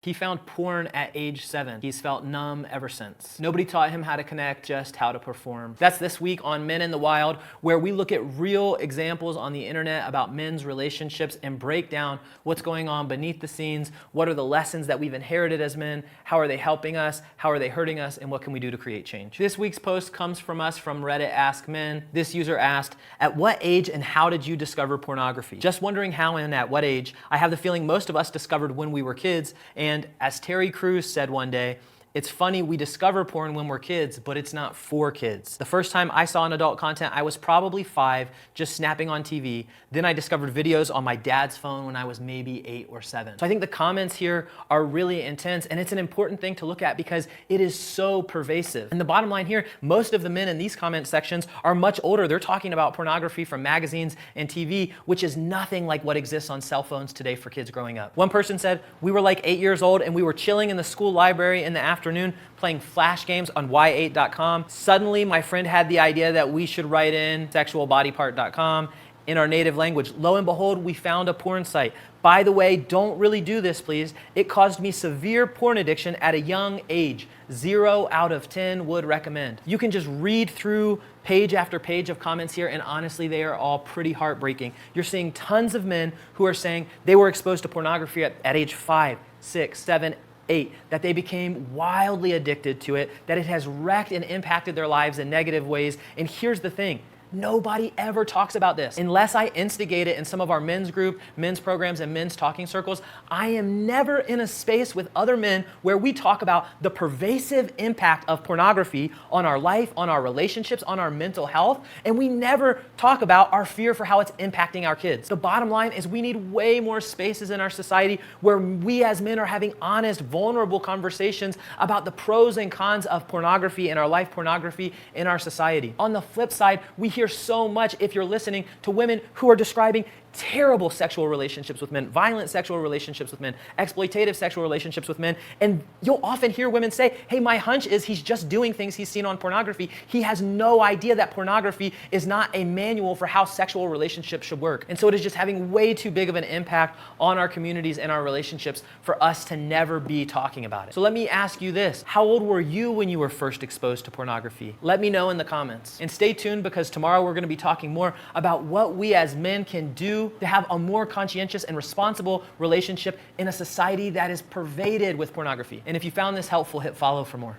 He found porn at age 7. He's felt numb ever since. Nobody taught him how to connect, just how to perform. That's this week on Men in the Wild, where we look at real examples on the internet about men's relationships and break down what's going on beneath the scenes. What are the lessons that we've inherited as men? How are they helping us? How are they hurting us? And what can we do to create change? This week's post comes from us from Reddit Ask Men. This user asked, "At what age and how did you discover pornography?" Just wondering how and at what age. I have the feeling most of us discovered when we were kids. And as Terry Crews said one day, it's funny we discover porn when we're kids, but it's not for kids. The first time I saw an adult content, I was probably 5, just snapping on TV. Then I discovered videos on my dad's phone when I was maybe 8 or 7. So I think the comments here are really intense, and it's an important thing to look at because it is so pervasive. And the bottom line here, most of the men in these comment sections are much older. They're talking about pornography from magazines and TV, which is nothing like what exists on cell phones today for kids growing up. One person said, "We were like 8 years old and we were chilling in the school library in the afternoon playing flash games on y8.com. Suddenly, my friend had the idea that we should write in sexualbodypart.com in our native language. Lo and behold, we found a porn site. By the way, don't really do this, please. It caused me severe porn addiction at a young age. 0 out of 10 would recommend." You can just read through page after page of comments here, and honestly, they are all pretty heartbreaking. You're seeing tons of men who are saying they were exposed to pornography at age 5, 6, 7, 8, that they became wildly addicted to it, that it has wrecked and impacted their lives in negative ways. And here's the thing. Nobody ever talks about this. Unless I instigate it in some of our men's group, men's programs, and men's talking circles, I am never in a space with other men where we talk about the pervasive impact of pornography on our life, on our relationships, on our mental health, and we never talk about our fear for how it's impacting our kids. The bottom line is we need way more spaces in our society where we as men are having honest, vulnerable conversations about the pros and cons of pornography in our life, pornography in our society. On the flip side, we hear so much, if you're listening, to women who are describing terrible sexual relationships with men, violent sexual relationships with men, exploitative sexual relationships with men. And you'll often hear women say, "Hey, my hunch is he's just doing things he's seen on pornography. He has no idea that pornography is not a manual for how sexual relationships should work." And so it is just having way too big of an impact on our communities and our relationships for us to never be talking about it. So let me ask you this. How old were you when you were first exposed to pornography? Let me know in the comments. And stay tuned because tomorrow we're going to be talking more about what we as men can do to have a more conscientious and responsible relationship in a society that is pervaded with pornography. And if you found this helpful, hit follow for more.